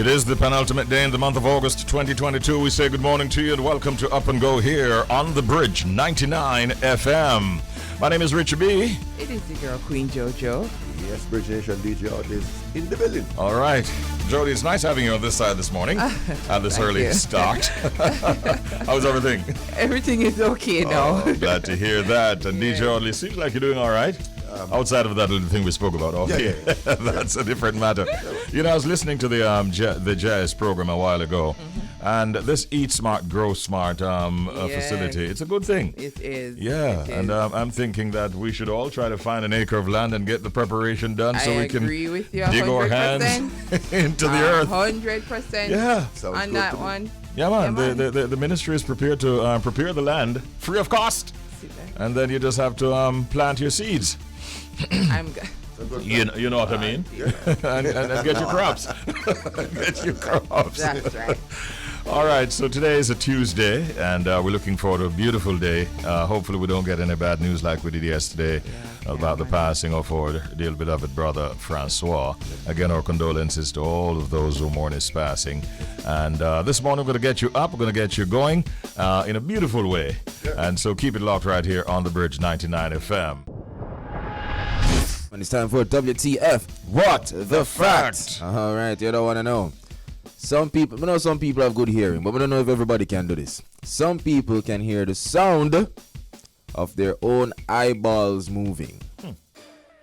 It is the penultimate day in the month of August 2022. We say good morning to you and welcome to Up and Go here on the Bridge 99 FM. My name is Richie B. It is the girl Queen Jojo. Yes, Bridge Nation DJ out is in the building. All right. Jody, it's nice having you on this side this morning at this early start. How's everything? Everything is okay now. Oh, glad to hear that. And DJ Audley, seems like you're doing all right. Outside of that little thing we spoke about, that's a different matter. You know, I was listening to the jazz program a while ago, and this Eat Smart, Grow Smart facility, it's a good thing. It is. Yeah, and I'm thinking that we should all try to find an acre of land and get the preparation done so we can dig our hands into the earth. 100%. Yeah. On that one. Yeah, man. The ministry is prepared to prepare the land free of cost. And then you just have to plant your seeds. I'm good. You know what I mean? Yeah. and get your crops. Get your crops. That's right. All right, so today is a Tuesday, and we're looking forward to a beautiful day. Hopefully we don't get any bad news like we did yesterday about the passing of our dear beloved brother Francois. Again, our condolences to all of those who mourn his passing. And this morning we're going to get you up, we're going to get you going in a beautiful way. And so keep it locked right here on the Bridge 99 FM. And it's time for WTF. What the fact? All right, you don't want to know. Some people have good hearing, but we don't know if everybody can do this. Some people can hear the sound of their own eyeballs moving.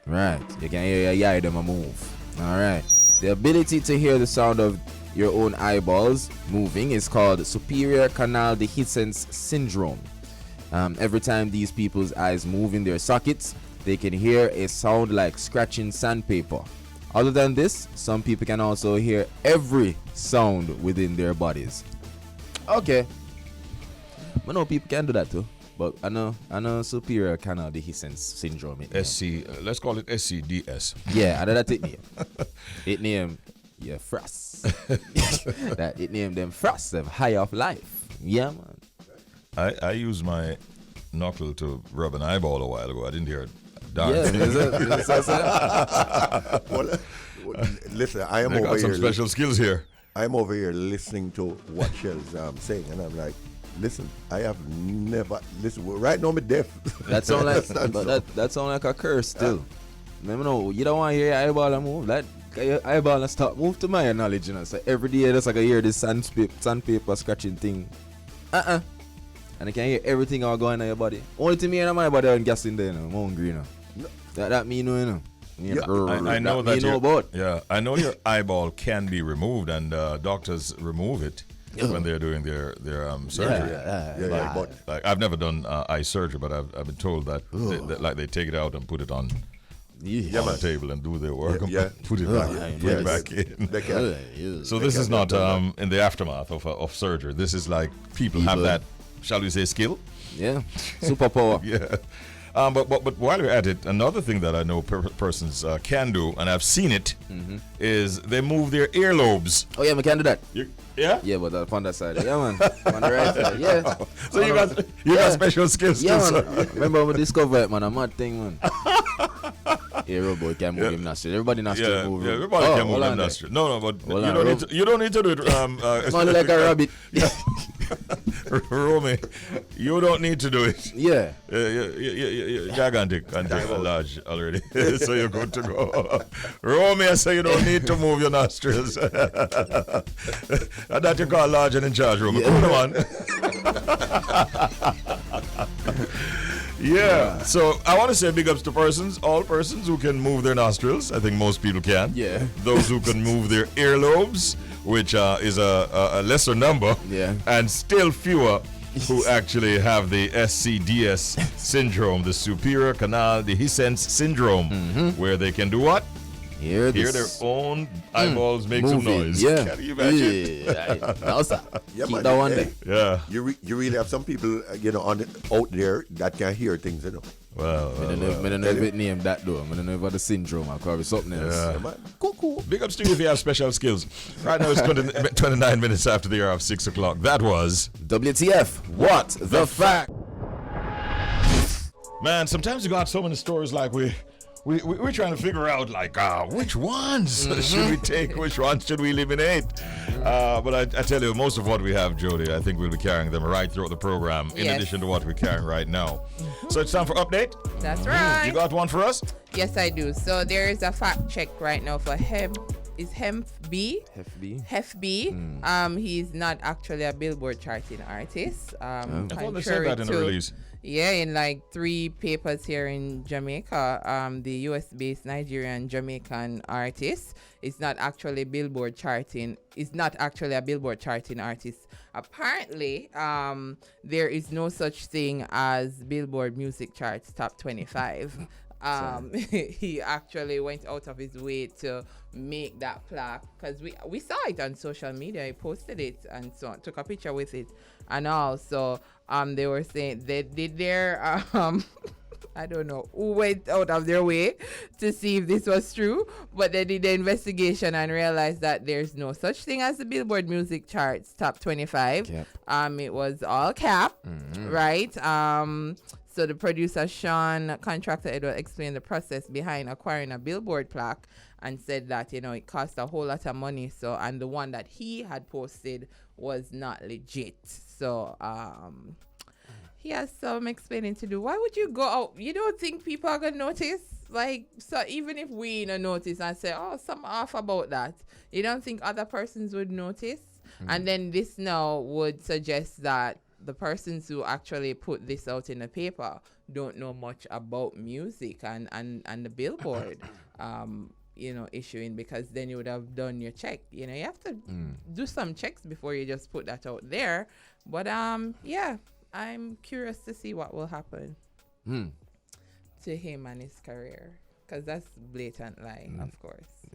Right, you can hear your eye them move. All right, the ability to hear the sound of your own eyeballs moving is called superior canal dehiscence syndrome. Every time these people's eyes move in their sockets, they can hear a sound like scratching sandpaper. Other than this, some people can also hear every sound within their bodies. Okay. I know people can do that too. But I know superior canal dehiscence syndrome. Let's call it SCDS. Yeah, I know that it name. It name, yeah, frost. That it name them frost, them high of life. Yeah, man. I used my knuckle to rub an eyeball a while ago. I didn't hear it. Yeah, well, listen, I am They over got some here. special skills here. I'm over here listening to what Shell's saying, and I'm like, listen, I have never listened. Right now, I'm deaf. That sound like, that sound like a curse still. No, you don't want to hear your eyeball move. That your eyeball stop move to my knowledge, you know. So every day, that's like I hear this sandpaper scratching thing. And I can hear everything all going on your body. Only to me and my body I'm gassing there, you know. I'm hungry, you know. That me know, you know. I know that about. Yeah, I know your eyeball can be removed, and doctors remove it when they're doing their surgery. But Like I've never done eye surgery, but I've been told that they take it out and put it on the table and do their work. And put it back in. So this is not in the aftermath of surgery. This is like people have that, shall we say, skill? Yeah, superpower. Yeah. But while you're at it, another thing that I know persons can do, and I've seen it, is they move their earlobes. Oh yeah, we can do that. Yeah? Yeah, but on that side. Yeah, man. On the right side. Yeah. So you got special skills too, man. sir. Remember when we discovered it, man, a mad thing, man. Yeah, boy can move him nostril. Everybody nostril move. Yeah, everybody can move them nostril. No, but you don't need to do it. Man, like a rabbit. Romy, you don't need to do it. Yeah. You're gigantic and large already. So you're good to go. Romy, I say you don't need to move your nostrils. That you call large and in charge, Romy. Come on. Yeah, so I want to say big ups to all persons who can move their nostrils. I think most people can. Yeah. Those who can move their earlobes, which is a lesser number. Yeah. And still fewer who actually have the SCDS syndrome, the superior canal dehiscence syndrome, where they can do what? Hear their own eyeballs make some noise. Yeah. Can you imagine? Yeah. No, sir. yeah, Keep man, that one there. Yeah. You really have some people, out there that can hear things, you know. Well, I don't know if it named that though. I don't know if the syndrome or probably something else. Yeah. Man. Cool. Big ups to you if you have special skills. Right now it's 29 minutes after the hour of 6 o'clock. That was WTF. What the fact? Man, sometimes you got so many stories like we we're trying to figure out like which ones should we take, which ones should we eliminate. But I tell you, most of what we have, Jody, I think we'll be carrying them right throughout the program, in addition to what we're carrying right now. So it's time for update. That's right. You got one for us? Yes, I do. So there is a fact check right now for Hemp B. Hef B. He's not actually a Billboard charting artist. I thought they said that in the release. Yeah, in like 3 papers here in Jamaica, the US-based Nigerian Jamaican artist is not actually Billboard charting. Is not actually a Billboard charting artist. Apparently, there is no such thing as Billboard Music Charts Top 25. He actually went out of his way to make that plaque because we saw it on social media. He posted it and so on, took a picture with it and all. So they were saying they did their I don't know who went out of their way to see if this was true, but they did the investigation and realized that there's no such thing as the Billboard Music Charts Top 25. Cap. It was all cap, right? So the producer, Sean, contractor Edward, explained the process behind acquiring a Billboard plaque and said that, it cost a whole lot of money. So, and the one that he had posted was not legit. So, he has some explaining to do. Why would you go out? You don't think people are going to notice? Like, so even if we notice and say, oh, something off about that, you don't think other persons would notice? And then this now would suggest that the persons who actually put this out in the paper don't know much about music and the Billboard, issuing, because then you would have done your check. You have to do some checks before you just put that out there. But I'm curious to see what will happen to him and his career, because that's blatant lie, of course.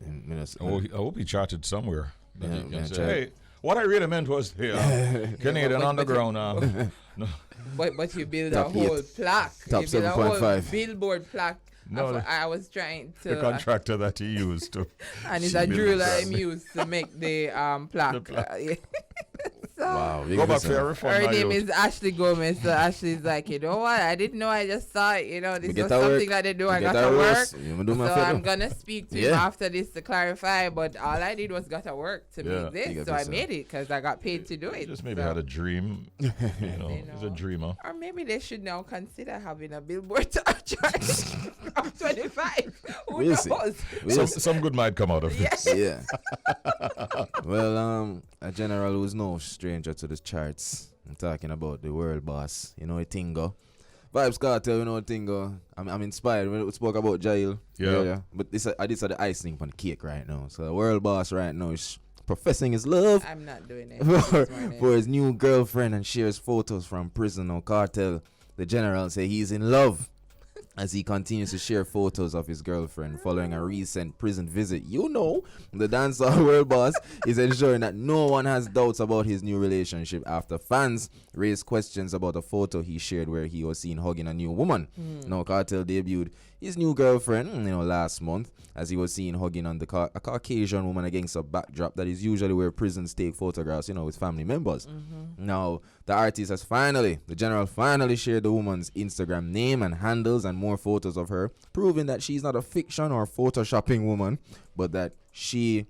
I hope he charted somewhere. Hey, what I really meant was Canadian Underground. No. But you build a whole plaque. Top 7.5. Billboard plaque. No, I was trying to. The contractor that he used to. And it's a driller I'm used to make the plaque. So wow. Go back for her name is Ashley Gomez. So Ashley's like, you know what? I didn't know. I just saw it. This was something that they do. I got to work. So I'm going to speak to him after this to clarify. But all I did was got to work to make this. So I made it because I got paid to do it. Just maybe had a dream. He's a dreamer. Or maybe they should now consider having a Billboard chart of 25. Who knows? Some good might come out of this. Yeah. Well, a general who's no stranger to the charts. I'm talking about the world boss. You know a Tingo. Vibes Cartel, you know a Tingo. I'm inspired. We spoke about Jail. Yeah. But this are the icing on the cake right now. So the world boss right now is professing his love. I'm not doing it for his new girlfriend and shares photos from prison or Cartel. The general say he's in love as he continues to share photos of his girlfriend following a recent prison visit. The dancehall world boss is ensuring that no one has doubts about his new relationship after fans raised questions about a photo he shared where he was seen hugging a new woman. Now, Cartel debuted his new girlfriend, last month, as he was seen hugging on a Caucasian woman against a backdrop that is usually where prisons take photographs, with family members. Now, the artist the general finally shared the woman's Instagram name and handles and more photos of her, proving that she's not a fiction or photoshopping woman, but that she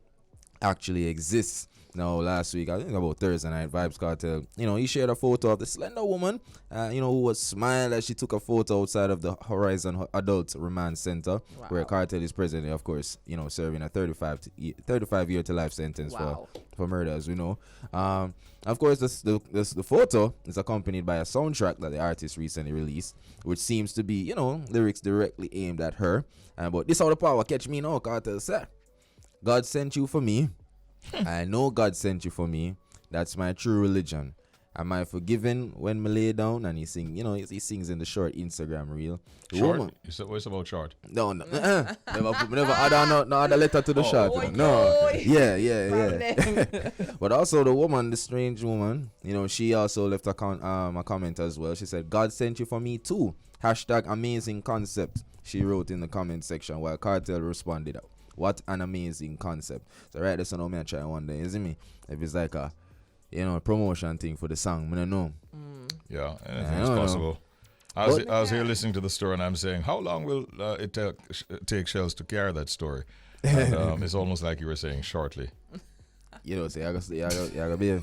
actually exists. Now, last week, I think about Thursday night, Vibes Cartel, he shared a photo of the slender woman, who was smiling as she took a photo outside of the Horizon Adult Remand Center, where Cartel is presently, of course, serving a 35-year to life sentence for murder, as we know. Of course, the photo is accompanied by a soundtrack that the artist recently released, which seems to be, lyrics directly aimed at her. But this how the power catch me now, Cartel said. God sent you for me. I know God sent you for me. That's my true religion. Am I forgiven when me lay down? And he sings in the short Instagram reel. Short? What's about short? No. Never add on no other letter to the short. No. Yeah. But also the woman, the strange woman, she also left a comment as well. She said, God sent you for me too. #amazing concept. She wrote in the comment section while Cartel responded, what an amazing concept. So right there, so now I try one day, isn't me? If it's like a promotion thing for the song, I don't know. Yeah, anything's possible. I was here listening to the story, and I'm saying, how long will it take Shells to carry that story? And, it's almost like you were saying shortly. You know, say I gotta be.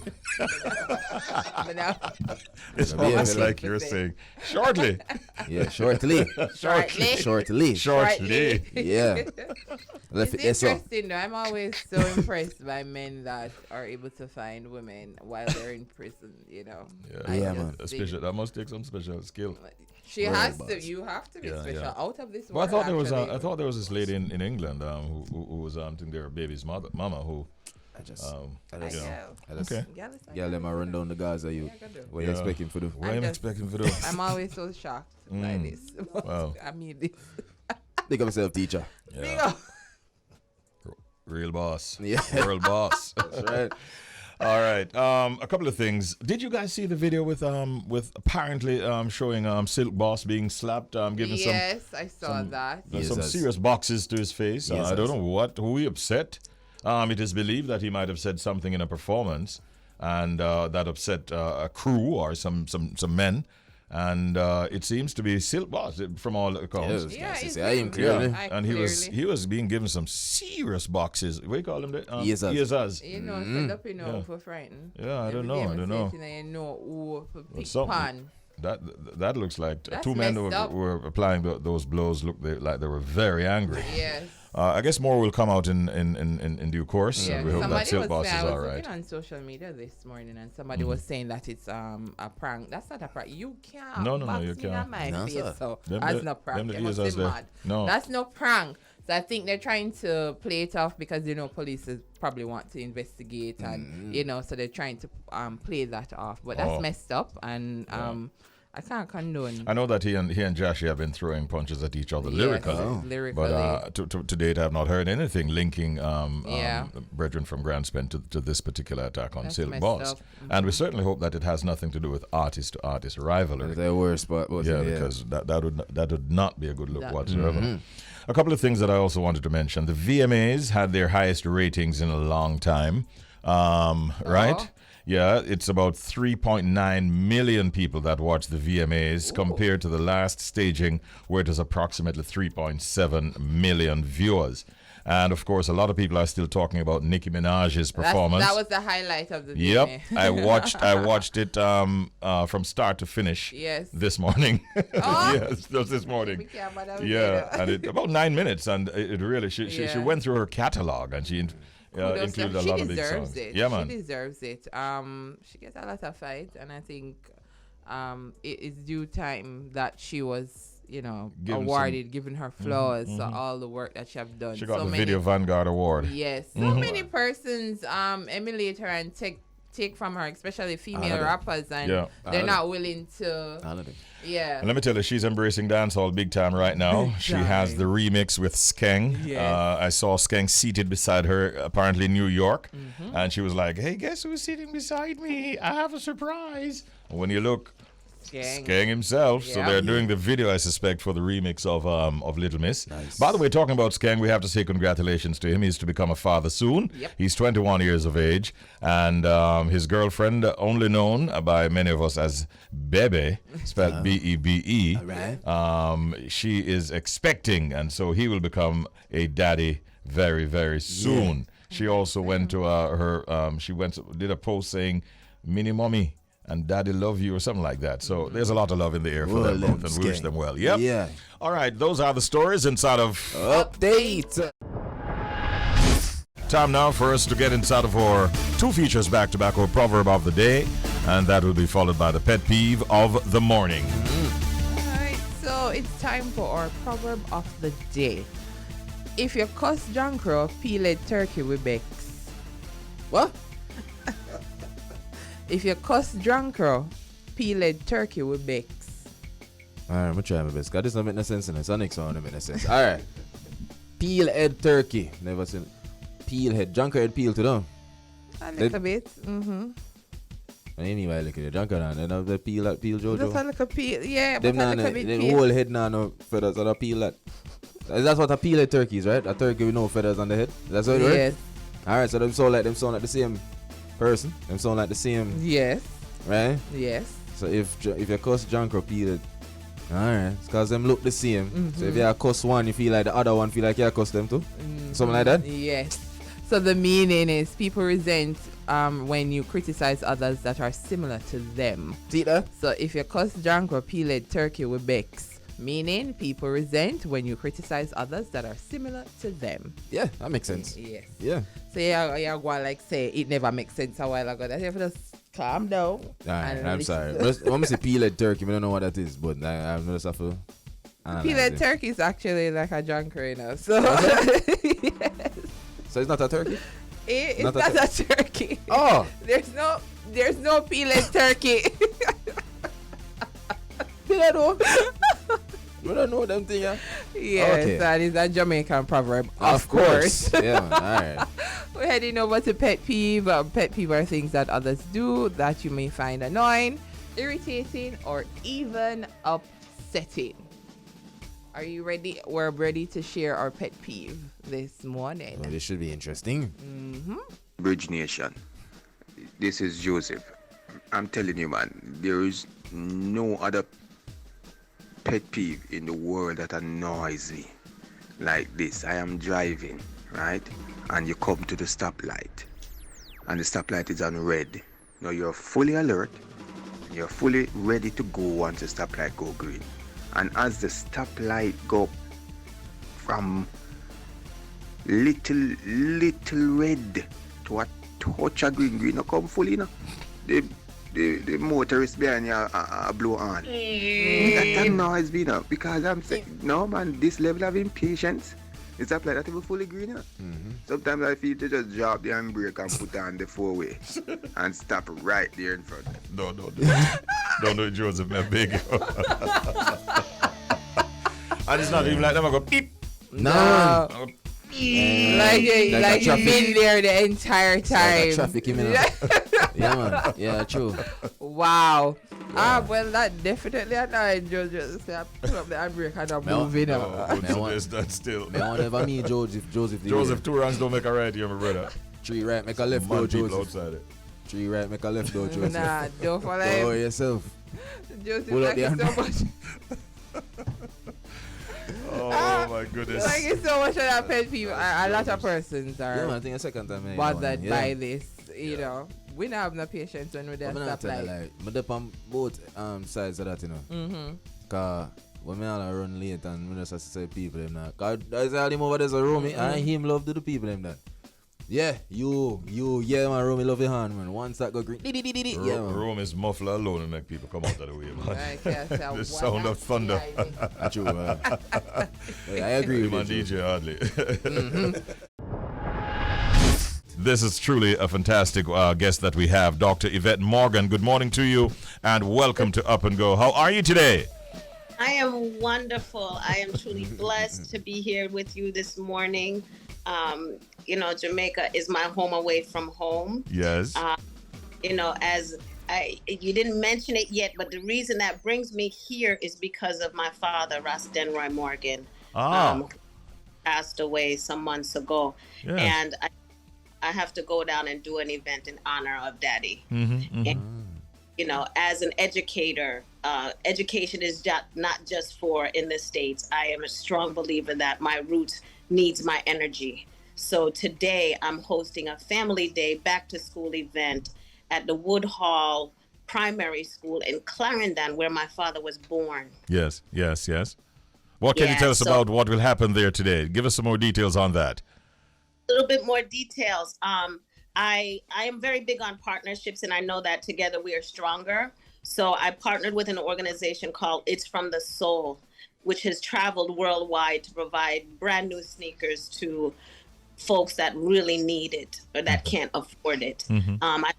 It's almost like you're saying shortly. Yeah, shortly. Shortly. Yeah. It's interesting though. I'm always so impressed by men that are able to find women while they're in prison, you know. Yeah, man. That must take some special skill. She has to. You have to be special. Out of this world. Well, I thought there was this lady in England who was think their baby's mama who. Okay. Yeah, let me run down the Gaza. What you expecting for do? What am I expecting for do? I'm always so shocked by this. Wow. I mean this. Big up yourself, teacher. Yeah. Big up. Real boss. Yeah. World boss. That's right. All right. A couple of things. Did you guys see the video with apparently showing Silk Boss being slapped? Giving yes, I saw that. Some serious boxes to his face. I don't know who he upset. It is believed that he might have said something in a performance, and that upset a crew or some men. And it seems to be Silk Boss from all accounts. And he was being given some serious boxes. What do you call them? Yes. You know, set up, for frightened. Yeah, I don't know. Who pick pan. That looks like two men who were applying those blows. Looked like they were very angry. Yes. I guess more will come out in due course. Yeah. And we hope that Silk Boss is all right. I was looking on social media this morning, and somebody was saying that it's a prank. That's not a prank. You can't. No, you can't. My face, sir. so that's not prank. They must be mad. No, that's no prank. So I think they're trying to play it off because police probably want to investigate, and so they're trying to play that off. But that's messed up, and I can't condone. I know that he and Jashi have been throwing punches at each other lyrically. But to date, I have not heard anything linking brethren from Grandspent to this particular attack on Silk Boss. And we certainly hope that it has nothing to do with artist-to-artist rivalry. Their worst spot, because that would not be a good look whatsoever. A couple of things that I also wanted to mention. The VMAs had their highest ratings in a long time, right? Yeah, it's about 3.9 million people that watch the VMAs compared to the last staging where it was approximately 3.7 million viewers. And of course, a lot of people are still talking about Nicki Minaj's performance. That was the highlight of the VMA. Yep, I watched it from start to finish. Yes. This morning. Yes, just this morning. And about 9 minutes, and it really she went through her catalog and she. Included a lot of big songs. Yeah, man. She deserves it. She gets a lot of fight, and I think it is due time that she was, awarded, given her flowers, so all the work that she have done. She got the Video Vanguard Award. Yes, so many persons emulate her and take from her, especially female rappers, and they're not willing to. Yeah. And let me tell you, she's embracing dancehall big time right now. She has the remix with Skeng. Yes. I saw Skeng seated beside her, apparently in New York, and she was like, "Hey, guess who's sitting beside me? I have a surprise." And when you look, Skeng himself. So they're doing the video, I suspect, for the remix of Little Miss. Nice. By the way, talking about Skeng, we have to say congratulations to him. He's to become a father soon. Yep. He's 21 years of age, and his girlfriend, only known by many of us as Bebe, spelled B-E-B-E. Right. She is expecting, and so he will become a daddy very, very soon. Yeah. She also went to did a post saying, "Mini mommy and daddy love you," or something like that. So there's a lot of love in the air for them both, and we wish them well. Yep. Yeah. All right, those are the stories inside of Update. Time now for us to get inside of our two features back to back, our proverb of the day, and that will be followed by the pet peeve of the morning. All right, so it's time for our proverb of the day. If you cuss John Crow, peel a turkey with Bex. What? If you cuss John Crow, peel a turkey with Bex. All right, I'm going to try my best. Because this don't make no sense in it. So next one don't make no sense. All right. Peel head turkey. Never seen it. Peel head. Junker head peel to them. A little bit. Mm-hmm. Anyway, look at the junker now. Then the peel Jojo. Just a little peel. Yeah, but them a little bit the peel. whole head now no feathers. So they peel that. That's what a peel head turkey is, right? A turkey with no feathers on the head. That's what it is? Yes. All right, so them sound like the same person. Them sound like the same. Yes. Right? Yes. So if you cuss junk or peel it, Alright, it's because them look the same. So if you cuss one, you feel like the other one feel like you cuss them too. Something like that? Yes. So the meaning is people resent when you criticize others that are similar to them. See that? So if you cuss drunk or peeled turkey with Bex, meaning people resent when you criticize others that are similar to them. Yeah, that makes sense. Yes. Yeah. So yeah, go like say it never makes sense a while ago. That you have to just calm down. Alright, I'm sorry. When I say peeled turkey, I don't know what that is, but I'm just have to peeled turkey is actually like a junk right now. So yes. So it's not a turkey? It's not a turkey. Oh. There's no peeled turkey. Did I know? We don't know them thing, yeah? Yes, Okay. that is a Jamaican proverb. Of course. Yeah, man. Alright. We're heading over to pet peeve. Pet peeve are things that others do that you may find annoying, irritating, or even upsetting. Are you ready? We're ready to share our pet peeve this morning. Well, this should be interesting. Bridge Nation, this is Joseph. I'm telling you, man, there is no other pet peeve in the world that annoys me like this. I am driving, right? And you come to the stoplight, and the stoplight is on red. Now you're fully alert, you're fully ready to go once the stoplight go green. And as the stoplight go from little red to a touch of green, no come fully, no. The motorist behind you blow on. That annoys me now, because I'm saying, no man, this level of impatience, it's up like that even fully green, you know? Sometimes I feel to just drop the handbrake and put on the four-way and stop right there in front. No. Don't do it, Joseph, man, big. And it's not even like them, I go beep. No. Like you've been there the entire time. Traffic, you mean? Yeah, man. Yeah, true. Wow. Well, that definitely annoyed Joseph. Say, I put up the handbrake and I'm moving It's that still. Man, whatever me, Joseph. Joseph, 2 wrongs don't make a right here, my brother. 3 right, make a left, though, Joseph. Outside it. 3 right, make a left, though, Joseph. Nah, don't follow Oh, him. yourself. Joseph, Pull up like the it so much. Oh my goodness. Like it's so much of that pet peeve. A lot of persons Yeah, man, are I think a second time. bothered by this. You know, we don't have no patience when we don't stop like. But up on both sides of that, you know. Cause when me all run late and me just say people them that. Cause that's all him over there's a room, and him love to the people them that. Yeah, yeah, man, Romy love your hand, man. Once that go green, yeah, man. Rome is muffler alone and make people come out of the way, man. I can't tell The what sound of that's thunder. behind True, man. Yeah, I agree Man, with you. DJ Hardley. This is truly a fantastic guest that we have, Dr. Yvette Morgan. Good morning to you and welcome to Up and Go. How are you today? I am wonderful. I am truly blessed to be here with you this morning. You know, Jamaica is my home away from home. Yes. You know, you didn't mention it yet, but the reason that brings me here is because of my father, Rasta Morgan. Passed away some months ago. Yes. And I have to go down and do an event in honor of Daddy. And, you know, as an educator, education is not just for in the States. I am a strong believer that my roots needs my energy. So today I'm hosting a family day back to school event at the Woodhall Primary School in Clarendon, where my father was born. Yes. What can you tell us about what will happen there today? Give us some more details on that. A little bit more details. I am very big on partnerships, and I know that together we are stronger. So I partnered with an organization called It's From the Soul, which has traveled worldwide to provide brand new sneakers to folks that really need it or that can't afford it. I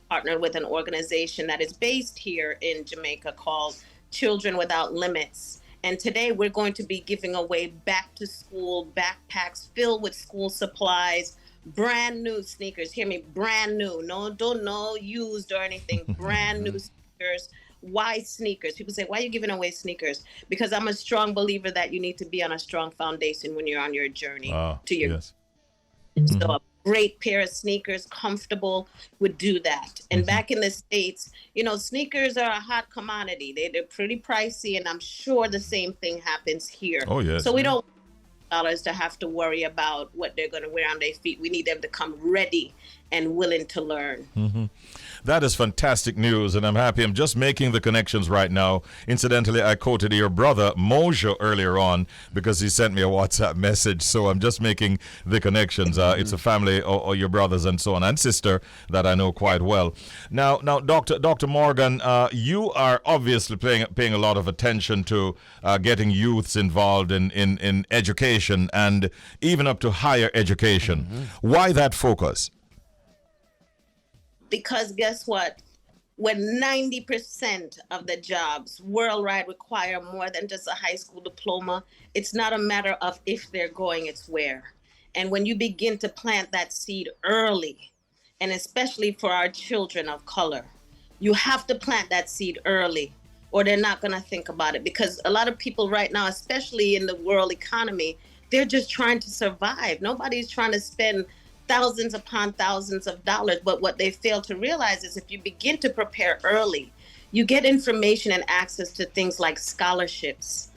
partnered with an organization that is based here in Jamaica called Children Without Limits. And today we're going to be giving away back to school backpacks filled with school supplies, brand new sneakers. Hear me, brand new. No used or anything. Brand new sneakers. Why sneakers? People say, why are you giving away sneakers? Because I'm a strong believer that you need to be on a strong foundation when you're on your journey to your. Yes. So a great pair of sneakers, comfortable, would do that. And back in the States, you know, sneakers are a hot commodity. They're pretty pricey, and I'm sure the same thing happens here. Oh, yes. So we don't want dollars to have to worry about what they're going to wear on their feet. We need them to come ready and willing to learn. That is fantastic news, and I'm happy. I'm just making the connections right now. Incidentally, I quoted your brother Mojo earlier on because he sent me a WhatsApp message, so I'm just making the connections. It's a family, or your brothers and so on, and sister that I know quite well. Now, Dr. Morgan, you are obviously paying a lot of attention to getting youths involved in education and even up to higher education. Why that focus? Because guess what? When 90% of the jobs worldwide require more than just a high school diploma, it's not a matter of if they're going, it's where. And when you begin to plant that seed early, and especially for our children of color, you have to plant that seed early or they're not going to think about it. Because a lot of people right now, especially in the world economy, they're just trying to survive. Nobody's trying to spend thousands upon thousands of dollars. But what they fail to realize is if you begin to prepare early, you get information and access to things like scholarships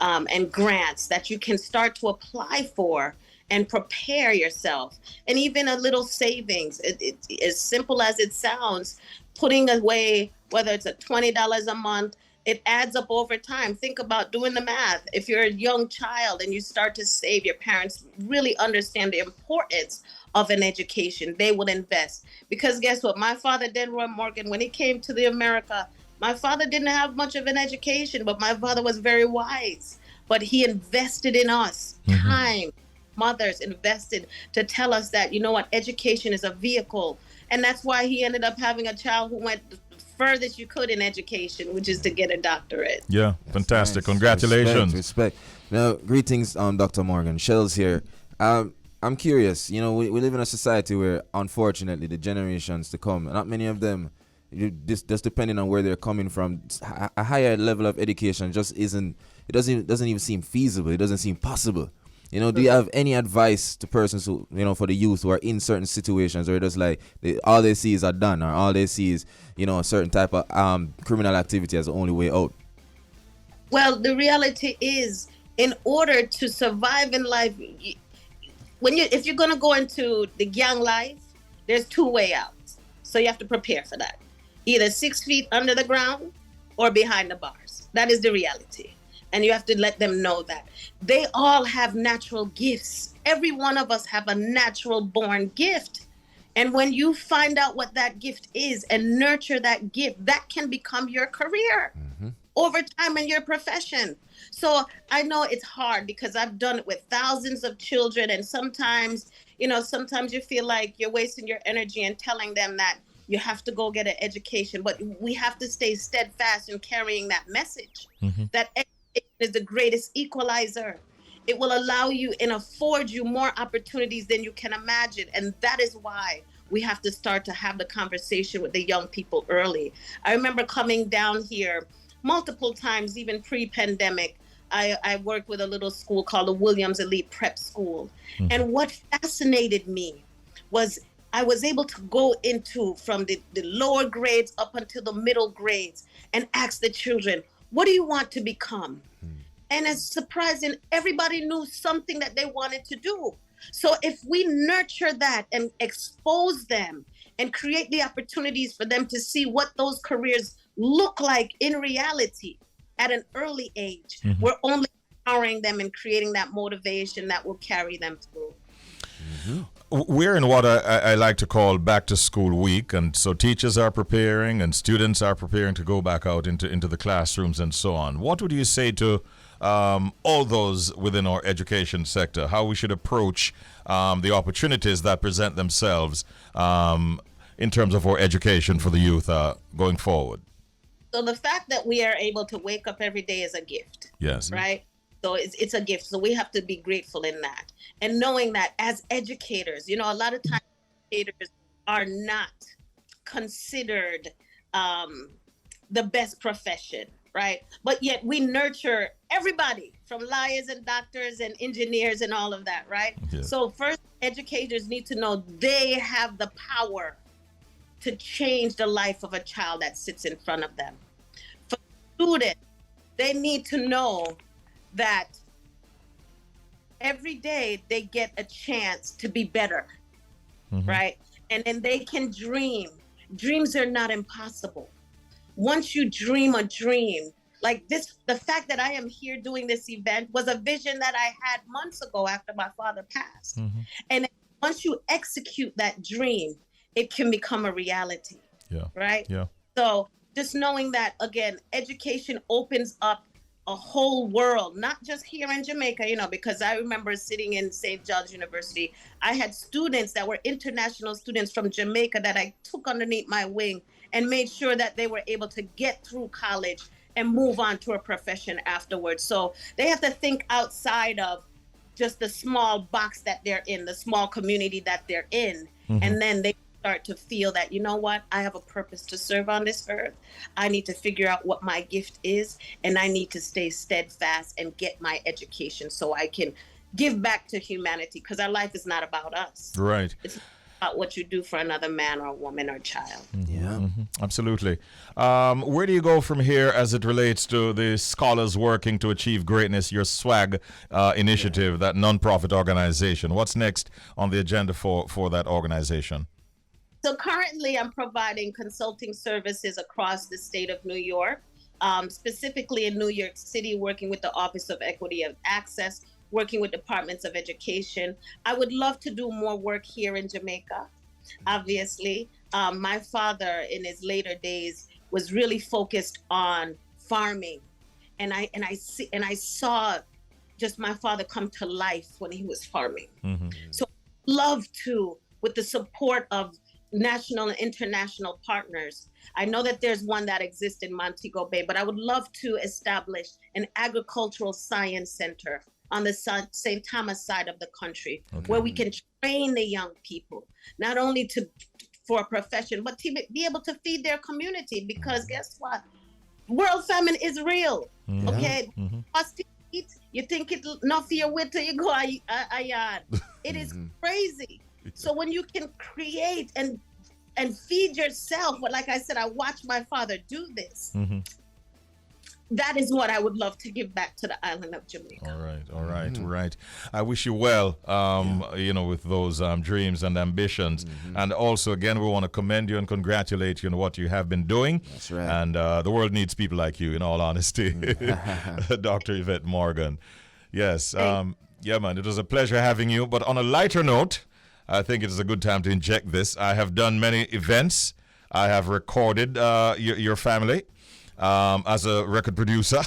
and grants that you can start to apply for and prepare yourself. And even a little savings, it's as simple as it sounds, putting away, whether it's at $20 a month, it adds up over time. Think about doing the math. If you're a young child and you start to save, your parents really understand the importance of an education. They will invest. Because guess what? My father, Denroy Morgan, when he came to the America, my father didn't have much of an education, but my father was very wise. But he invested in us, time. Mothers invested to tell us that, you know what, education is a vehicle. And that's why he ended up having a child who went the furthest you could in education, which is to get a doctorate. Yeah, That's fantastic. nice. Congratulations. Respect. Now, greetings, Dr. Morgan. Shell's here. I'm curious. You know, we live in a society where, unfortunately, the generations to come, not many of them, just depending on where they're coming from, a higher level of education just isn't. It doesn't even seem feasible. It doesn't seem possible. You know, do you have any advice to persons who, you know, for the youth who are in certain situations where it's like all they see is a done, or all they see is, you know, a certain type of criminal activity as the only way out? Well, the reality is, in order to survive in life, if you're going to go into the gang life, there's two way outs. So you have to prepare for that. Either 6 feet under the ground or behind the bars. That is the reality. And you have to let them know that. They all have natural gifts. Every one of us have a natural born gift. And when you find out what that gift is and nurture that gift, that can become your career over time in your profession. So I know it's hard because I've done it with thousands of children. And sometimes you feel like you're wasting your energy and telling them that you have to go get an education. But we have to stay steadfast in carrying that message that education is the greatest equalizer. It will allow you and afford you more opportunities than you can imagine. And that is why we have to start to have the conversation with the young people early. I remember coming down here multiple times, even pre-pandemic. I worked with a little school called the Williams Elite Prep School. And what fascinated me was I was able to go into from the lower grades up until the middle grades and ask the children, what do you want to become? And it's surprising, everybody knew something that they wanted to do. So if we nurture that and expose them and create the opportunities for them to see what those careers look like in reality at an early age, we're only empowering them and creating that motivation that will carry them through. We're in what I like to call back to school week, and so teachers are preparing and students are preparing to go back out into the classrooms and so on. What would you say to all those within our education sector, how we should approach the opportunities that present themselves in terms of our education for the youth going forward? So the fact that we are able to wake up every day is a gift. Yes. Right? So it's a gift. So we have to be grateful in that. And knowing that as educators, you know, a lot of times educators are not considered the best profession, right? But yet we nurture everybody from lawyers and doctors and engineers and all of that, right? Yeah. So first and educators need to know they have the power to change the life of a child that sits in front of them. For students, they need to know that every day they get a chance to be better, right? And then they can dream. Dreams are not impossible. Once you dream a dream, like this, the fact that I am here doing this event was a vision that I had months ago after my father passed. And once you execute that dream, it can become a reality. Yeah. Right? Yeah. So just knowing that, again, education opens up a whole world, not just here in Jamaica, you know, because I remember sitting in St. John's University. I had students that were international students from Jamaica that I took underneath my wing and made sure that they were able to get through college and move on to a profession afterwards. So they have to think outside of just the small box that they're in, the small community that they're in. And then they start to feel that, you know what, I have a purpose to serve on this earth. I need to figure out what my gift is, and I need to stay steadfast and get my education so I can give back to humanity, because our life is not about us. Right. It's about what you do for another man or woman or child. Yeah. Absolutely. Where do you go from here as it relates to the Scholars Working to Achieve Greatness, your SWAG initiative, that nonprofit organization? What's next on the agenda for that organization? So currently I'm providing consulting services across the state of New York, specifically in New York City, working with the Office of Equity of Access, working with departments of education. I would love to do more work here in Jamaica. Obviously, my father in his later days was really focused on farming. And I saw just my father come to life when he was farming. So I'd love to, with the support of national and international partners. I know that there's one that exists in Montego Bay, but I would love to establish an agricultural science center on the St. Thomas side of the country, where we can train the young people, not only for a profession, but to be able to feed their community, because guess what? World famine is real, okay? Us to eat, you think it's enough for your wait till you go a yard. It is crazy. So when you can create and feed yourself, but like I said, I watched my father do this. That is what I would love to give back to the island of Jamaica. All right. I wish you well, you know, with those dreams and ambitions. And also, again, we want to commend you and congratulate you on what you have been doing. That's right. And the world needs people like you, in all honesty. Dr. Yvette Morgan. Yes. Yeah, man, it was a pleasure having you. But on a lighter note, I think it is a good time to inject this. I have done many events. I have recorded your family as a record producer.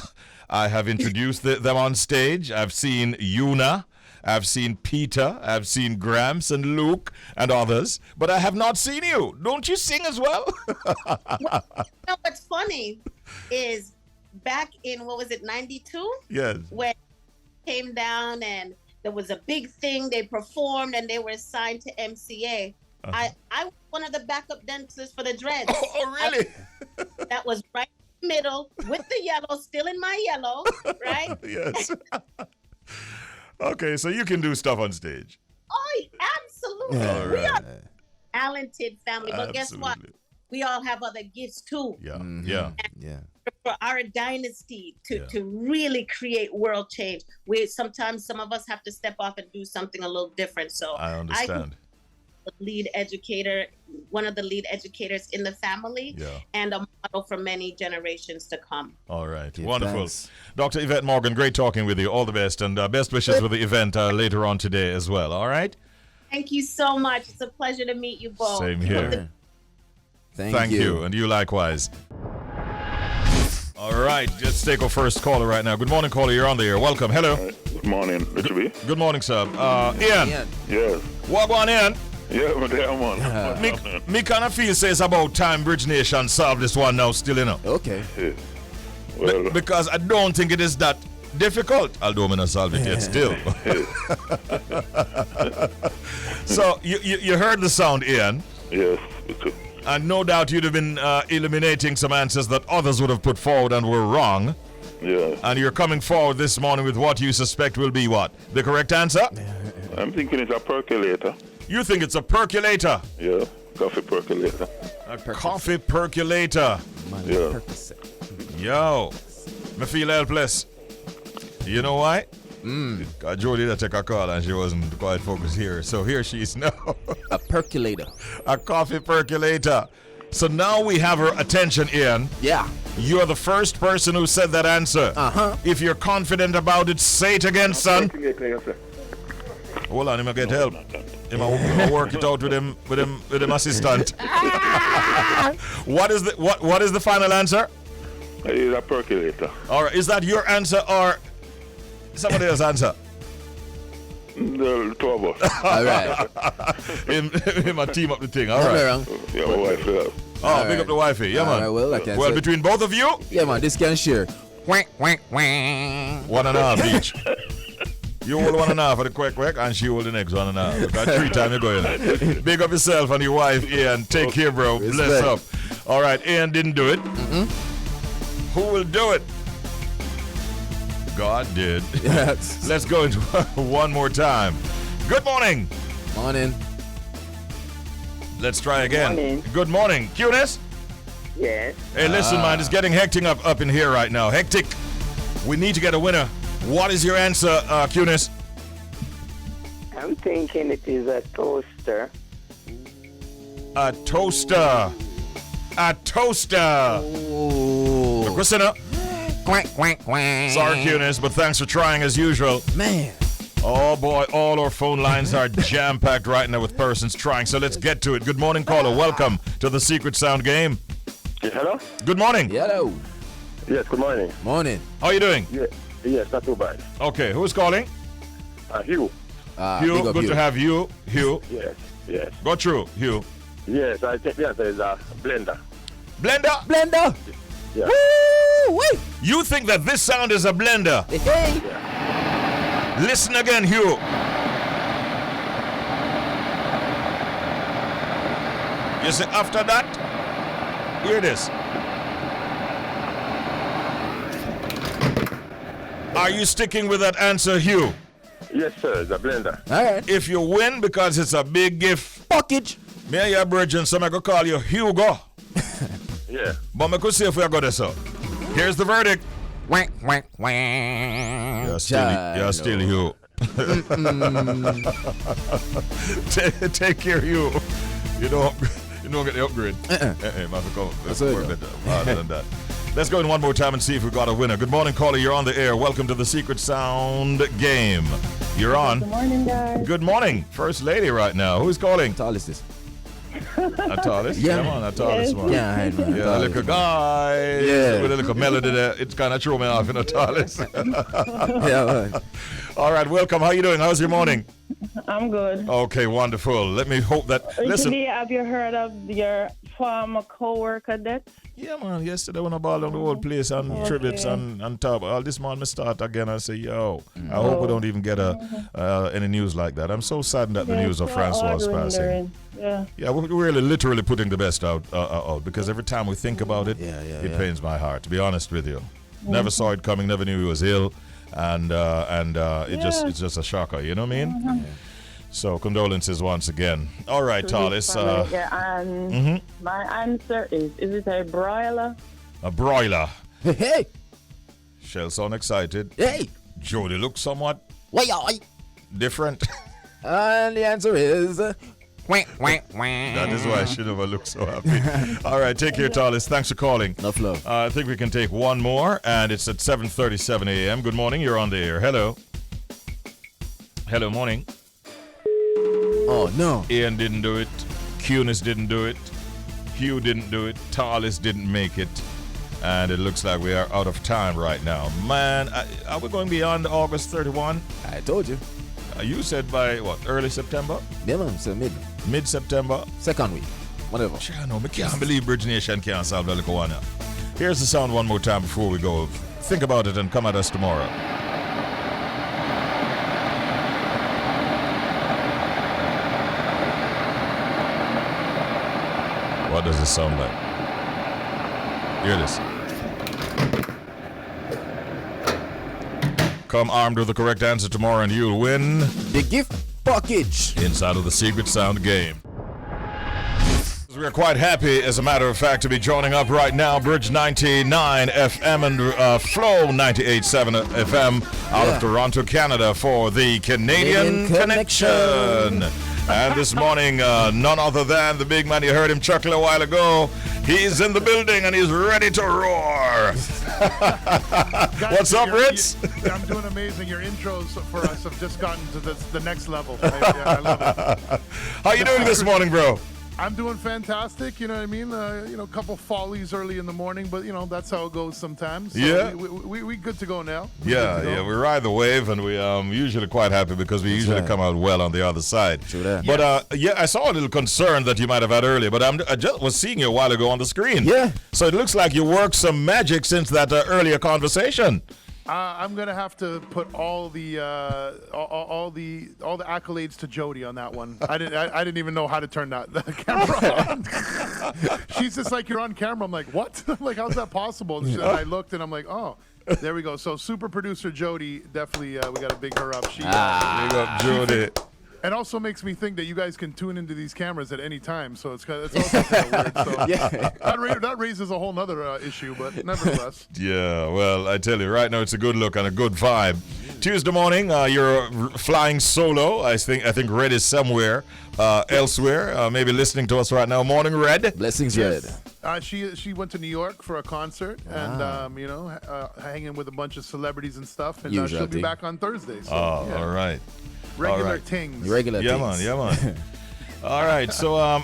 I have introduced them on stage. I've seen Yuna. I've seen Peter. I've seen Gramps and Luke and others. But I have not seen you. Don't you sing as well? Well, you know, what's funny is back in, 92? Yes. When came down and there was a big thing, they performed and they were assigned to MCA. I was one of the backup dancers for the Dreads. Oh, really? That was right in the middle with the yellow, still in my yellow, right? Yes. Okay, so you can do stuff on stage. Oh, absolutely. All We are right. a talented family, but guess what? Absolutely. We all have other gifts too. Yeah. Yeah. For our dynasty Yeah. to really create world change, sometimes some of us have to step off and do something a little different. So I understand. the lead educator, one of the lead educators in the family, Yeah. and a model for many generations to come. All right. Yeah, Wonderful. thanks. Dr. Yvette Morgan, great talking with you. All the best, and best wishes for the event later on today as well. All right? Thank you so much. It's a pleasure to meet you both. Same Keep here. up the- Thank you. And you likewise. All right. Let's take our first caller right now. Good morning, caller. You're on the air. Welcome. Hello. Good morning, Richie. Good morning, sir. Ian. Yes. What going Ian? Yeah, but there, man. Me kind of feel say it's about time Bridge Nation solve this one now still, you know. Okay. Yeah. Well, Because I don't think it is that difficult, although I'm not solve it yet still. So you heard the sound, Ian, yes. and no doubt you'd have been eliminating some answers that others would have put forward and were wrong. Yeah. And you're coming forward this morning with what you suspect will be what? The correct answer? I'm thinking it's a percolator. You think it's a percolator? Yeah, coffee percolator. A coffee percolator. Yeah. Yo, me feel helpless. You know why? Jody did take a call and she wasn't quite focused here. So here she is now. A percolator. A coffee percolator. So now we have her attention, Ian. Yeah. You're the first person who said that answer. Uh-huh. If you're confident about it, say it again, son. Hold on, him get help. Him a work it out with him assistant. What is the final answer? It's a percolator. All right, is that your answer or somebody else's answer? The two of us. All right. him a team up the thing. All Am I right. wrong? Yeah, my wife. Oh, All big right. up the wifey. Yeah, All man. right, well, I can Well, say- between both of you, Yeah, man, this can share. 1.5 each. You hold 1.5 for the quick, and she hold the next 1.5. Because 3 times you're going. Big up yourself and your wife, Ian. Take care, bro. Bless up. All right, Ian didn't do it. Who will do it? God did. Yes. Let's go into one more time. Good morning. Morning. Let's try again. Morning. Good morning. Cuteness? Yes. Hey, listen, man, it's getting hectic up in here right now. Hectic. We need to get a winner. What is your answer, Cuteness? I'm thinking it is a toaster. A toaster. A toaster. Oh. Christina. Sorry, Cuteness, but thanks for trying as usual. Man. Oh, boy, all our phone lines are jam-packed right now with persons trying, so let's get to it. Good morning, caller. Welcome to the Secret Sound game. Hello? Good morning. Hello. Yes, good morning. Morning. How are you doing? Yes, not too bad. Okay, who's calling? Hugh. Hugh, big up good Hugh. to have you. Hugh, Yes. go through, Hugh. Yes, I think the answer is a blender. Blender? Blender. Yeah. Woo! Wait. You think that this sound is a blender? Hey. Listen again, Hugh. You see, after that, hear this. Are you sticking with that answer, Hugh? Yes, sir, it's a blender. All right. If you win, because it's a big gift, Package. me and your virgin, so I could call you Hugo. Yeah. But I could see if we are good so. Here's the verdict. You're still Hugh. Take care, Hugh. You don't get the upgrade. That's it, Harder than that. Let's go in one more time and see if we got a winner. Good morning, caller. You're on the air. Welcome to the Secret Sound game. You're on. Good morning, guys. Good morning. First lady right now. Who's calling? Tall is this? Atalis? Yeah. Come on, Atalis, man. Yeah, I know. Yeah, look a guy Yeah. with a little melody there. It's kind of threw me off in Atalis. Yeah, man. All right, welcome. How you doing? How's your morning? I'm good. Okay, wonderful. Let me hope that. Listen. Richie, have you heard of your former co-worker death? Yeah, man. Yesterday when I balled on the whole place and tributes and top. All this morning, I start again and say, yo, I hope we don't even get any news like that. I'm so saddened at the news of Francois passing. Yeah, we're really literally putting the best out because every time we think about it, it pains my heart, to be honest with you. Never saw it coming, never knew he was ill, and it's just a shocker, you know what I mean? So condolences once again. All right, Talis. My answer is it a broiler? A broiler. Hey. Shell sound excited. Hey. Jody looks somewhat Why? different. And the answer is. That is why she never looks so happy. All right, take care, Talis. Thanks for calling. Enough love. I think we can take one more, and it's at 7:37 a.m. Good morning. You're on the air. Hello. Hello, morning. Oh, no. Ian didn't do it. Cunis didn't do it. Hugh didn't do it. Talis didn't make it. And it looks like we are out of time right now. Man, are we going beyond August 31? I told you. You said by, what, early September? Yeah, man. So Mid-September? second week. Whatever. I know, I can't believe Bridge Nation can't solve the little one. Here's the sound one more time before we go. Think about it and come at us tomorrow. What does it sound like? Hear this. Come armed with the correct answer tomorrow and you'll win The gift Fuckage. Inside of the Secret Sound game. We are quite happy, as a matter of fact, to be joining up right now, Bridge 99 FM and Flow 98.7 FM out of Toronto, Canada, for the Canadian Connection. And this morning, none other than the big man, you heard him chuckle a while ago. He's in the building and he's ready to roar. What's up, Ritz? I'm doing amazing. Your intros for us have just gotten to the next level. I love it. How you doing this morning, bro? I'm doing fantastic, you know what I mean? A couple follies early in the morning, but, that's how it goes sometimes. So yeah. We good to go now. We ride the wave, and we usually quite happy because we usually come out well on the other side. True that. But, I saw a little concern that you might have had earlier, but I just was seeing you a while ago on the screen. Yeah. So it looks like you worked some magic since that earlier conversation. I'm gonna have to put all the accolades to Jody on that one. I didn't even know how to turn the camera on. She's just like, you're on camera. I'm like, what? I'm like, how's that possible? And I looked and I'm like, oh, there we go. So super producer Jody, definitely we got to big her up. She big up Jody. And also makes me think that you guys can tune into these cameras at any time, so it's also kind of weird. So that raises a whole nother issue, but nevertheless. Yeah, well, I tell you, right now it's a good look and a good vibe. Tuesday morning, you're flying solo. I think Red is somewhere elsewhere, maybe listening to us right now. Morning, Red. Blessings, Red. She went to New York for a concert and hanging with a bunch of celebrities and stuff, and she'll be back on Thursday. So, all right. Regular things. Yeah, man. All right. So,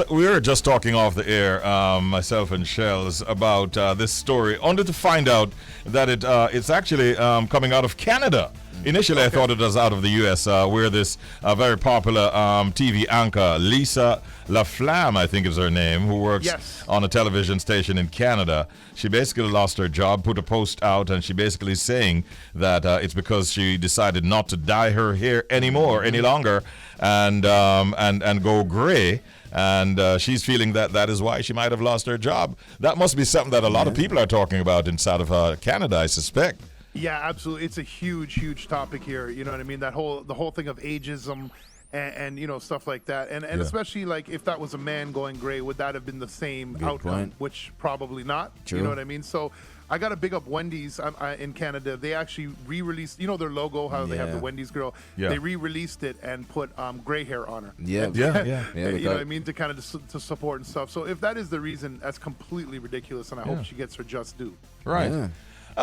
we were just talking off the air, myself and Shells, about this story, only to find out that it's actually coming out of Canada. Initially, I thought it was out of the U.S., where this very popular TV anchor, Lisa LaFlamme, I think is her name, who works on a television station in Canada. She basically lost her job, put a post out, and she basically is saying that it's because she decided not to dye her hair any longer, and go gray. And she's feeling that is why she might have lost her job. That must be something that a lot of people are talking about inside of Canada, I suspect. Yeah, absolutely. It's a huge topic here. You know what I mean? The whole thing of ageism and stuff like that. And especially like if that was a man going gray, would that have been the same outcome? Point. Which probably not. True. You know what I mean? So I got to big up Wendy's in Canada. They actually re-released, their logo, how they have the Wendy's girl. Yeah. They re-released it and put gray hair on her. Yeah. You know what I mean? To kind of to support and stuff. So if that is the reason, that's completely ridiculous, and I hope she gets her just due. Right. Yeah.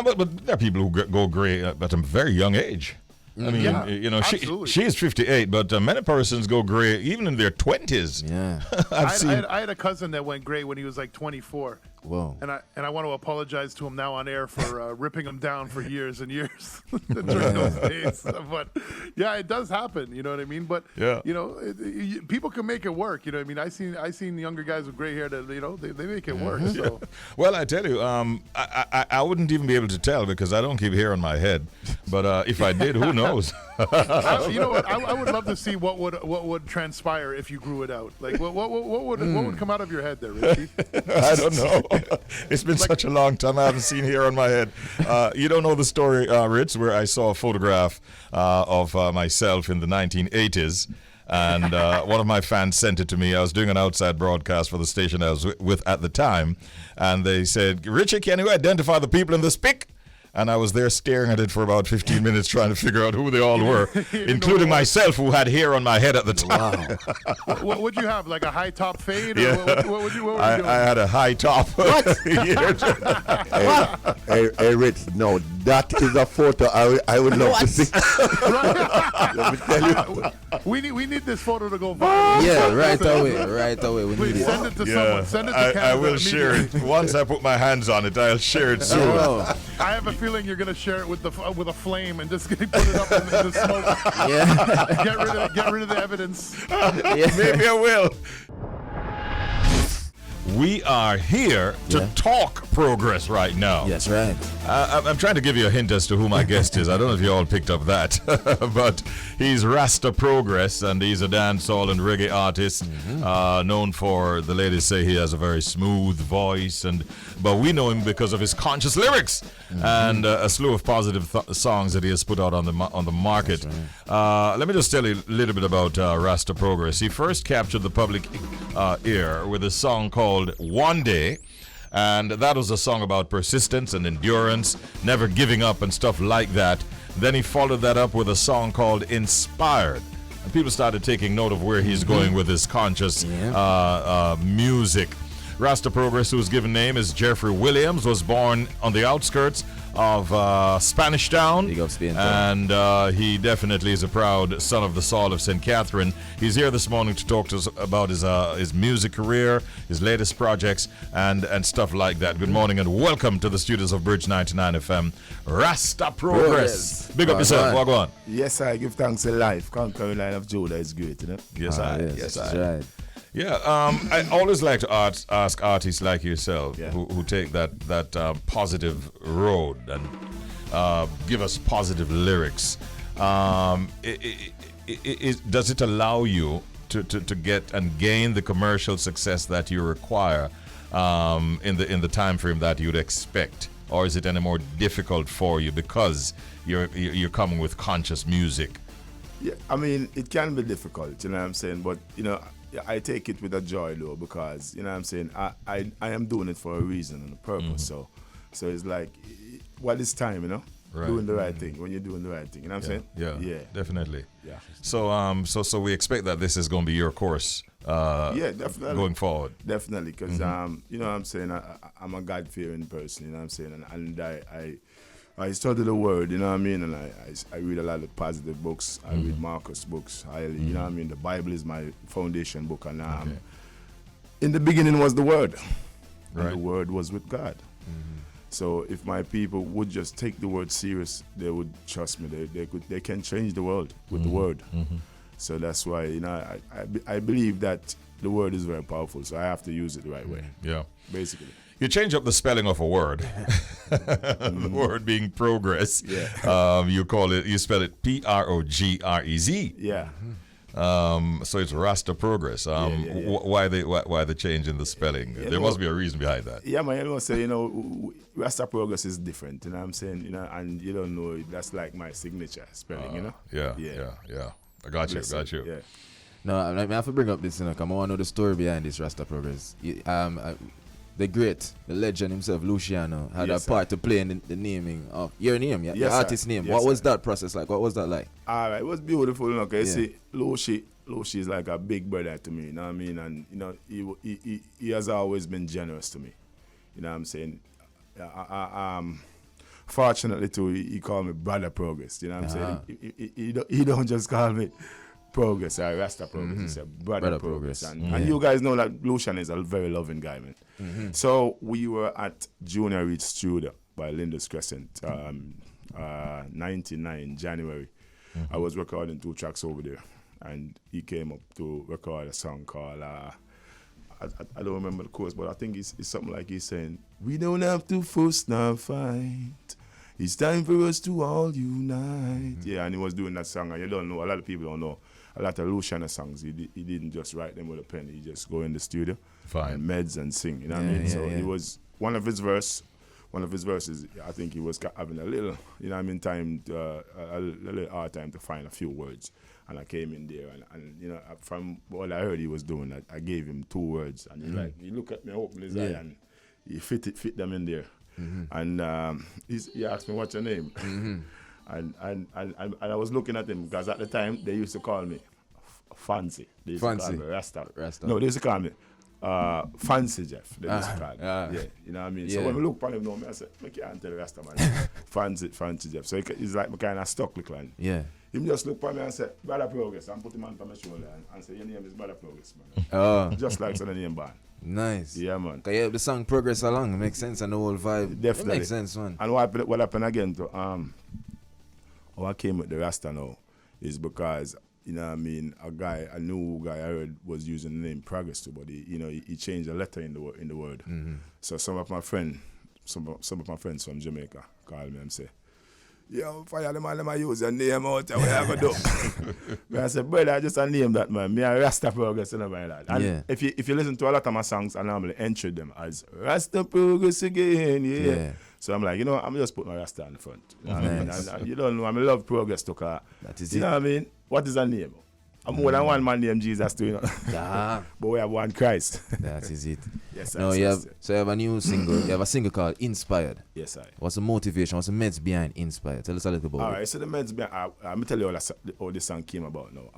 But there are people who go gray at a very young age. I mean, she is 58, but many persons go gray even in their 20s. Yeah. I had a cousin that went gray when he was like 24. Whoa. And I want to apologize to him now on air for ripping him down for years and years during those days. But yeah, it does happen. You know what I mean? But people can make it work. You know what I mean? I seen younger guys with gray hair that they make it work. So. Well, I tell you, I wouldn't even be able to tell because I don't keep hair on my head. But if I did, who knows? You know what? I would love to see what would transpire if you grew it out. Like what would come out of your head there, Richie? I don't know. It's been such a long time. I haven't seen hair on my head. You don't know the story, Ritz, where I saw a photograph of myself in the 1980s. And one of my fans sent it to me. I was doing an outside broadcast for the station I was with at the time. And they said, Richie, can you identify the people in this pic? And I was there staring at it for about 15 minutes trying to figure out who they all were, including myself, who had hair on my head at the time. Wow. What would you have, like a high top fade? Or Yeah. what were you doing? I had a high top. What? Hey, Rich, no, that is a photo I would love to see. Let me tell you. We need this photo to go viral. Yeah, right away. We Please need it. send it to someone. Send it to Canada. I will share it. Once I put my hands on it, I'll share it soon. Oh. I have a feeling you're gonna share it with a flame and just put it up in the smoke. Yeah. Get rid of the evidence. Yeah. Maybe I will. we are here to talk progress right now. Yes, right. I'm trying to give you a hint as to who my guest is. I don't know if you all picked up that, but he's Rasta Progrez, and he's a dancehall and reggae artist, known for, the ladies say he has a very smooth voice, but we know him because of his conscious lyrics and a slew of positive songs that he has put out on the market. Right. Let me just tell you a little bit about Rasta Progrez. He first captured the public ear with a song called One Day, and that was a song about persistence and endurance, never giving up and stuff like that. Then he followed that up with a song called Inspired, and people started taking note of where he's going with his conscious music. Rasta Progrez, whose given name is Jeffrey Williams, was born on the outskirts of Spanish Town, and he definitely is a proud son of the Saul of St. Catherine. He's here this morning to talk to us about his music career, his latest projects, and stuff like that. Good morning and welcome to the studios of Bridge 99 FM. Rasta Progrez. Big up yourself. Walk on. Yes, I give thanks to life. Conquering line of Judah is great, you know? Yes, I. Yes, right. Yeah, I always like to ask artists like yourself who take that positive road and give us positive lyrics. Does it allow you to get and gain the commercial success that you require in the time frame that you'd expect, or is it any more difficult for you because you're coming with conscious music? Yeah, I mean, it can be difficult, you know what I'm saying, but you know, I take it with a joy though, because you know what I'm saying, I am doing it for a reason and a purpose. So it's like, what is time, you know? Right. Doing the right thing when you're doing the right thing. You know what I'm saying? Yeah, definitely. Yeah. So we expect that this is going to be your course. Definitely. Going forward. Definitely, because you know what I'm saying, I'm a God-fearing person. You know what I'm saying, and I study the word, you know what I mean, and I read a lot of positive books. I read Marcus books highly, you know what I mean. The Bible is my foundation book, and in the beginning was the Word, and the Word was with God. So if my people would just take the word serious, they would trust me. They can change the world with the Word. So that's why, you know, I believe that the Word is very powerful. So I have to use it the right way. Yeah, basically. You change up the spelling of a word. The word being progress. Yeah. You spell it Progrez. Yeah. So it's Rasta Progrez. Why the change in the spelling? There must be a reason behind that. Yeah, man. You know, say, you know, Rasta Progrez is different. You know what I'm saying? You know, and you don't know, that's like my signature spelling. You know? Yeah. I got you. Yeah. No, I have to bring up this, you know, come on, I want to know the story behind this Rasta Progrez. The great, the legend himself, Luciano, had a part to play in the naming of your name, your artist name. What was that process like? What was that like? All right, it was beautiful. Okay, see, Lucy is like a big brother to me. You know what I mean? And you know, he has always been generous to me. You know what I'm saying? Fortunately too, he called me Brother Progress. You know what I'm saying? He don't just call me Progress, Rasta Progress. He said Brother Progress. And you guys know that Lucian is a very loving guy, man. So we were at Junior Reach Studio by Linda's Crescent, 99 January. I was recording 2 tracks over there, and he came up to record a song called I don't remember the chorus, but I think it's something like he's saying, we don't have to fuss nor fight. It's time for us to all unite. Yeah, and he was doing that song, and you don't know, a lot of people don't know. A lot of Luciano songs, he didn't just write them with a pen. He just go in the studio, and meds and sing. You know what I mean? So it was one of his verses. I think he was having a little, you know what I mean, time, a little hard time to find a few words. And I came in there, and you know, from what I heard he was doing, I gave him 2 words, and he looked at me, opened his eye, and he fit them in there. And he asked me, what's your name? And I was looking at him, because at the time they used to call me Fancy. They used to call me Rasta. No, they used to call me Fancy Jeff. They used to call me. Yeah, you know what I mean? So when we look at him, I said, I can't tell the Rasta man. Fancy Jeff. So he's like my kind of stuck look like. Yeah. Him just look at me and say, Brother Progress, and put him on my shoulder and say, your name is Brother Progress, man. Just like the name band. Nice. Yeah, man. Cause yeah, the song Progress Along, it makes sense, and the whole vibe. Definitely. It makes sense, man. And what happened again to how I came with the Rasta now is because you know what I mean, a new guy I heard was using the name Progress too, but he changed a letter in the word. So some of my friends from Jamaica call me and say, yo, fire them all, them I use your name out there, what you gonna do? I said, brother, I just a name that, man. Me a Rasta Progress and everything like that. And if you listen to a lot of my songs, I normally entry them as Rasta Progress again, yeah. So I'm like, I'm just put my Rasta on the front. And you don't know, I love Progress too, cause that is you know what I mean? What is a name? I'm more than one man named Jesus too, Yeah. But we have one Christ. That is it. Yes, no, you have a new single. You have a single called Inspired. Yes, I. What's the motivation? What's the meds behind Inspired? Tell us a little about it. All right, so the meds behind, let me tell you how this song came about now.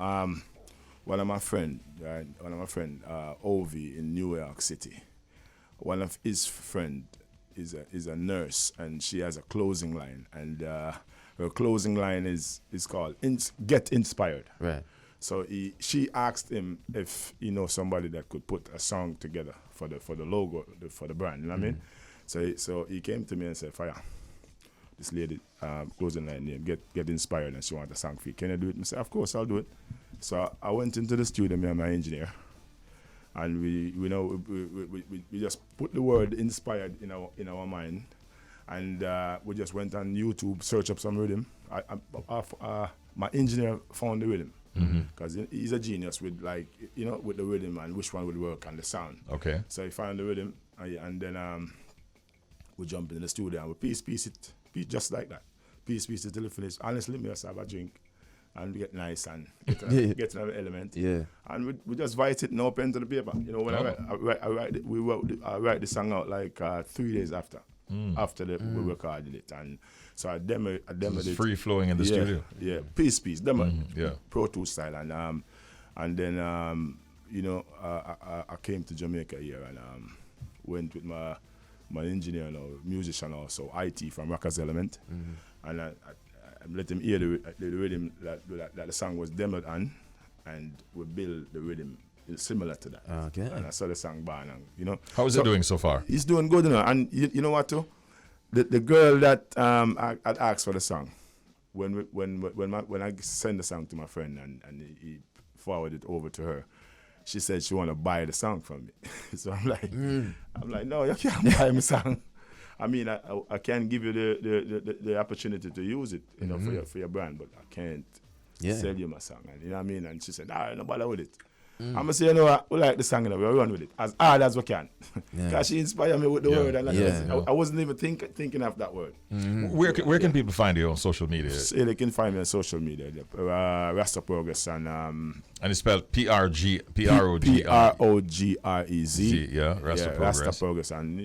One of my friend, Ovi in New York City, one of his friend is a nurse, and she has a closing line, and her closing line is called Get Inspired. Right. So she asked him if he knows somebody that could put a song together for the logo, for the brand. You know what I mean? So he came to me and said, Fire, this lady closing line name, get inspired, and she wants a song for you. Can you do it? I said, of course, I'll do it. So I went into the studio, me and my engineer, and we just put the word inspired in our mind, and we just went on YouTube, search up some rhythm. My engineer found the rhythm. Because he's a genius with with the rhythm and which one would work and the sound. Okay. So he found the rhythm, and then we jump in the studio and we piece it just like that. Piece it till we finish. Honestly, me just have a drink and we get nice and get another element. Yeah. And we just write it, no pen to the paper. When I write the song out like 3 days after. After we recorded it, and so I demo it's free flowing in the studio. Yeah, piece, demo, yeah, Pro Tools style, and then I came to Jamaica here and went with my engineer now, musician also, IT from Rockers Element, and I let him hear the rhythm that the song was demoed on, and we build the rhythm similar to that. Okay. And I saw the song born, and How is it doing so far? It's doing good, and you know what too? The girl that I asked for the song, when I send the song to my friend and he forwarded it over to her, she said she want to buy the song from me. So I'm like, no, you can't buy my song. I mean, I can give you the opportunity to use it, for your brand, but I can't sell you my song. And, you know what I mean? And she said, nah, no bother with it. I'm going to say, we like the song, we'll run with it as hard as we can. Because she inspired me with the word. And I wasn't even thinking of that word. Where can people find you on social media? They can find me on social media. Rasta Progrez and it's spelled P-R-O-G-R-E-Z. Yeah, Rasta Progrez. Rasta Progrez and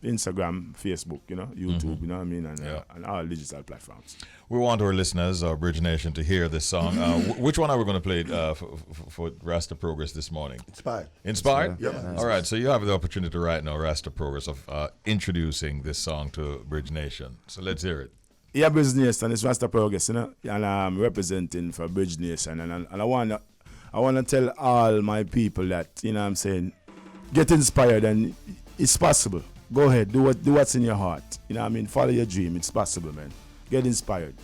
Instagram, Facebook, YouTube, you know what I mean, and all digital platforms. We want our listeners, our Bridge Nation, to hear this song. Which one are we going to play for Rasta Progrez this morning? Inspired. Inspired? Yeah. Nice. All right, so you have the opportunity right now, Rasta Progrez, of introducing this song to Bridge Nation. So let's hear it. Yeah, Bridge Nation, it's Rasta Progrez, and I'm representing for Bridge Nation, and I want to tell all my people that, what I'm saying, get inspired, and it's possible. Go ahead, do what's in your heart. Follow your dream. It's possible, man. Get inspired.